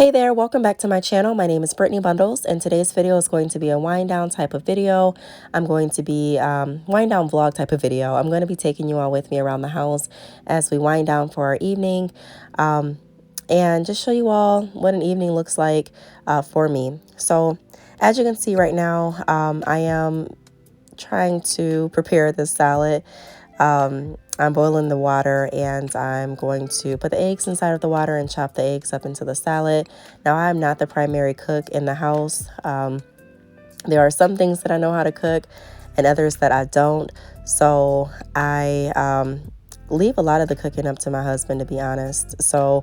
Hey there, welcome back to my channel. My name is Brittney Bundles, and today's video is going to be a wind down type of video. I'm going to be wind down vlog type of video. I'm going to be taking you all with me around the house as we wind down for our evening, and just show you all what an evening looks like for me. So as you can see right now, I am trying to prepare this salad. I'm boiling the water and I'm going to put the eggs inside of the water and chop the eggs up into the salad. Now, I'm not the primary cook in the house. There are some things that I know how to cook and others that I don't. So I leave a lot of the cooking up to my husband, to be honest. So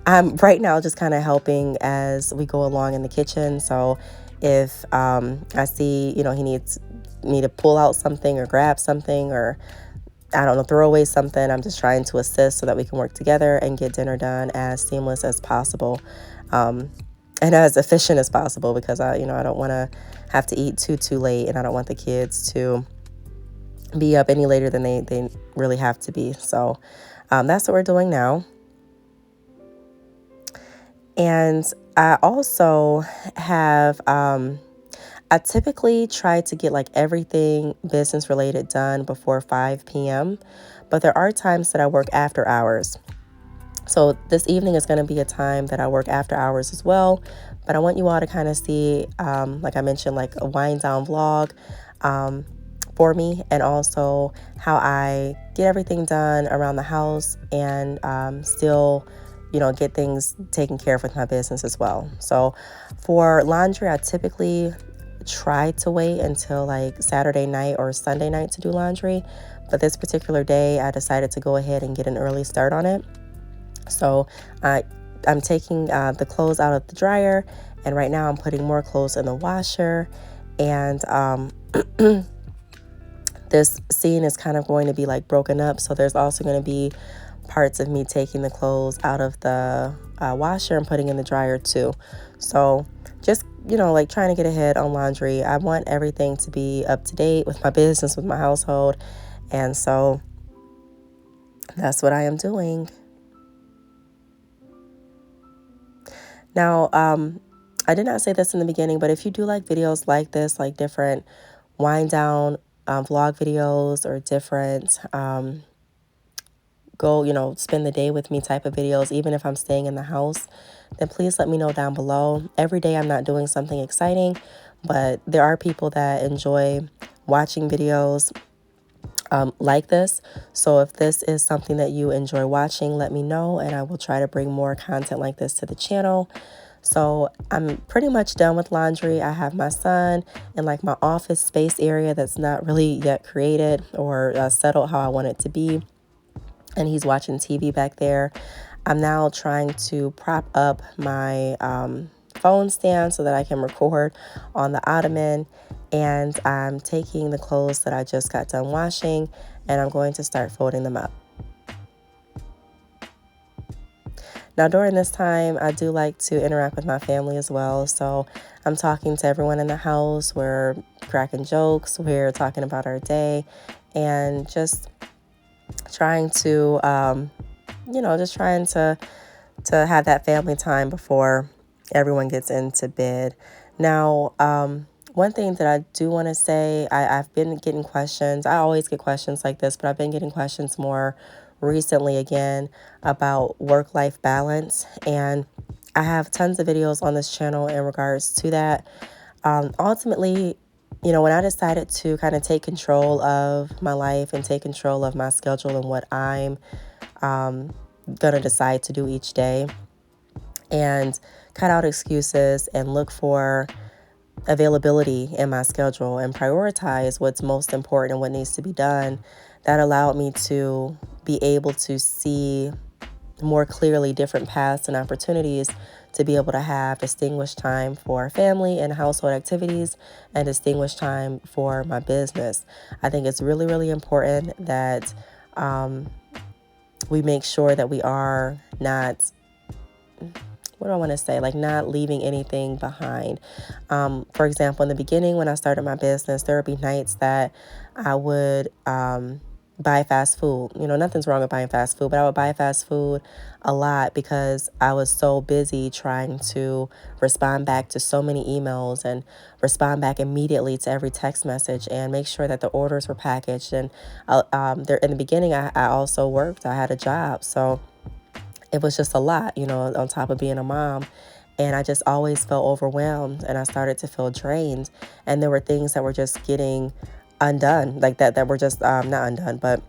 I'm right now just kind of helping as we go along in the kitchen. So if I see, he needs me to pull out something or grab something, or I don't know, throw away something, I'm just trying to assist so that we can work together and get dinner done as seamless as possible, and as efficient as possible, because I don't want to have to eat too late, and I don't want the kids to be up any later than they really have to be. So that's what we're doing now. And I also have I typically try to get like everything business related done before 5 p.m. But there are times that I work after hours. So this evening is going to be a time that I work after hours as well. But I want you all to kind of see, like I mentioned, like a wind down vlog for me, and also how I get everything done around the house and still get things taken care of with my business as well. So for laundry, I typically try to wait until like Saturday night or Sunday night to do laundry, but this particular day I decided to go ahead and get an early start on it. So I'm taking the clothes out of the dryer, and right now I'm putting more clothes in the washer, and this scene is kind of going to be like broken up, so there's also going to be parts of me taking the clothes out of the washer and putting in the dryer too. So just like trying to get ahead on laundry. I want everything to be up to date with my business, with my household, and so that's what I am doing now. I did not say this in the beginning, but if you do like videos like this, like different wind down vlog videos, or different go spend the day with me type of videos, even if I'm staying in the house, then please let me know down below. Every day I'm not doing something exciting, but there are people that enjoy watching videos like this. So if this is something that you enjoy watching, let me know, and I will try to bring more content like this to the channel. So I'm pretty much done with laundry. I have my son in like my office space area that's not really yet created or settled how I want it to be, and he's watching TV back there. I'm now trying to prop up my phone stand so that I can record on the ottoman, and I'm taking the clothes that I just got done washing, and I'm going to start folding them up. Now, during this time, I do like to interact with my family as well. So I'm talking to everyone in the house. We're cracking jokes. We're talking about our day, and just trying to to have that family time before everyone gets into bed. Now, one thing that I do want to say, I've been getting questions. I always get questions like this, but I've been getting questions more recently again about work-life balance, and I have tons of videos on this channel in regards to that. Ultimately, when I decided to kind of take control of my life and take control of my schedule and what I'm going to decide to do each day, and cut out excuses and look for availability in my schedule and prioritize what's most important and what needs to be done, that allowed me to be able to see more clearly different paths and opportunities to be able to have distinguished time for family and household activities, and distinguished time for my business. I think it's really, really important that we make sure that we are not, what do I want to say, like not leaving anything behind. For example, in the beginning when I started my business, there would be nights that I would buy fast food. You know, nothing's wrong with buying fast food, but I would buy fast food a lot because I was so busy trying to respond back to so many emails and respond back immediately to every text message and make sure that the orders were packaged. And there in the beginning, I also worked. I had a job, so it was just a lot, you know, on top of being a mom. And I just always felt overwhelmed, and I started to feel drained. And there were things that were just getting undone, like that were just not undone, but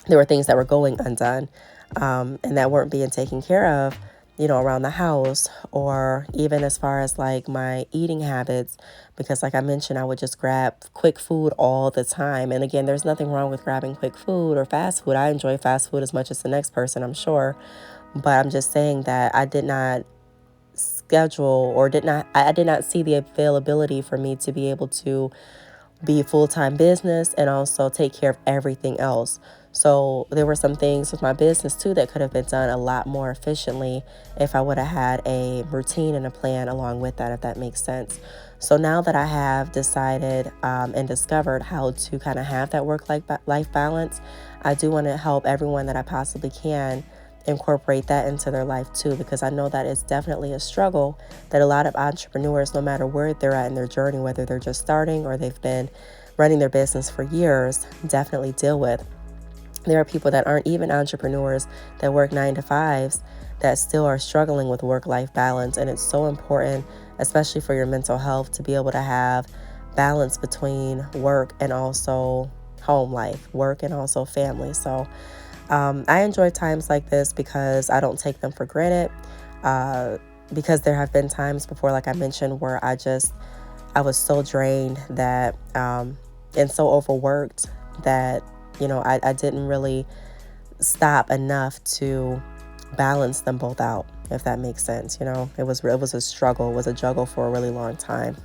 there were things that were going undone, and that weren't being taken care of, you know, around the house, or even as far as like my eating habits, because like I mentioned, I would just grab quick food all the time. And again, there's nothing wrong with grabbing quick food or fast food. I enjoy fast food as much as the next person, I'm sure. But I'm just saying that I did not schedule, or I did not see the availability for me to be able to be full-time business and also take care of everything else. So there were some things with my business too that could have been done a lot more efficiently if I would have had a routine and a plan along with that, if that makes sense. So now that I have decided and discovered how to kind of have that work-life balance, I do want to help everyone that I possibly can incorporate that into their life too, because I know that it's definitely a struggle that a lot of entrepreneurs, no matter where they're at in their journey, whether they're just starting or they've been running their business for years, definitely deal with. There are people that aren't even entrepreneurs that work 9 to 5s that still are struggling with work-life balance. And it's so important, especially for your mental health, to be able to have balance between work and also home life, work and also family. So I enjoy times like this because I don't take them for granted. Because there have been times before, like I mentioned, where I was so drained that, and so overworked that, you know, I didn't really stop enough to balance them both out, if that makes sense. You know, it was a struggle, it was a juggle for a really long time.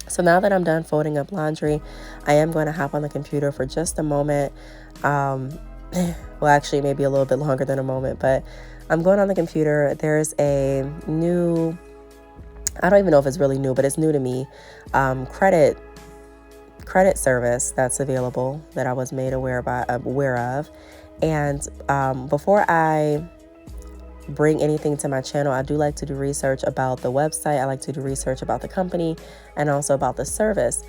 So now that I'm done folding up laundry, I am going to hop on the computer for just a moment. Well, actually, maybe a little bit longer than a moment, but I'm going on the computer. There's a new, I don't even know if it's really new, but it's new to me, credit service that's available that I was made aware of. And before I bring anything to my channel, I do like to do research about the website. I like to do research about the company and also about the service.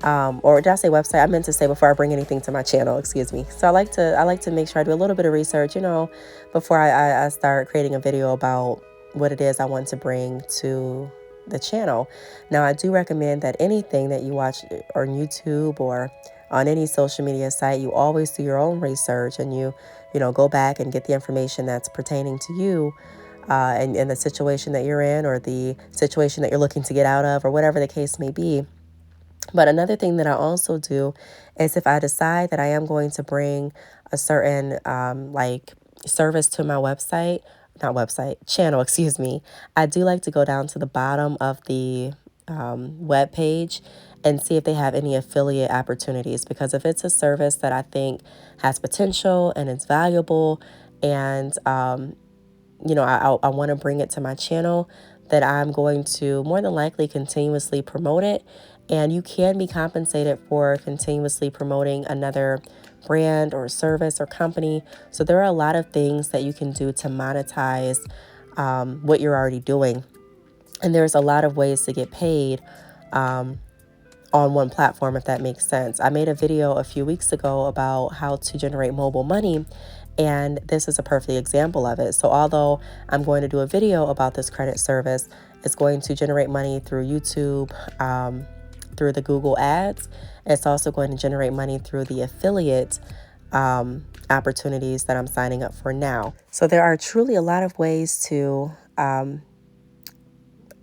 Or did I say website? I meant to say before I bring anything to my channel, excuse me. So I like to make sure I do a little bit of research, you know, before I start creating a video about what it is I want to bring to the channel. Now, I do recommend that anything that you watch on YouTube or on any social media site, you always do your own research, and you know, go back and get the information that's pertaining to you, and the situation that you're in, or the situation that you're looking to get out of, or whatever the case may be. But another thing that I also do is if I decide that I am going to bring a certain like service to my channel, excuse me, I do like to go down to the bottom of the web page and see if they have any affiliate opportunities. Because if it's a service that I think has potential and it's valuable, and you know, I want to bring it to my channel, that I'm going to more than likely continuously promote it. And you can be compensated for continuously promoting another brand or service or company. So there are a lot of things that you can do to monetize what you're already doing. And there's a lot of ways to get paid on one platform, if that makes sense. I made a video a few weeks ago about how to generate mobile money, and this is a perfect example of it. So although I'm going to do a video about this credit service, it's going to generate money through YouTube, through the Google ads. It's also going to generate money through the affiliate opportunities that I'm signing up for now. So there are truly a lot of ways to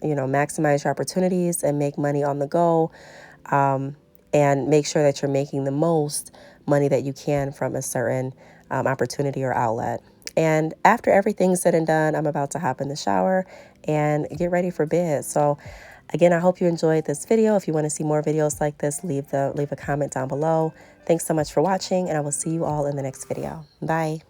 you know, maximize your opportunities and make money on the go, and make sure that you're making the most money that you can from a certain opportunity or outlet. And after everything's said and done, I'm about to hop in the shower and get ready for bed. So again, I hope you enjoyed this video. If you want to see more videos like this, leave a comment down below. Thanks so much for watching, and I will see you all in the next video. Bye.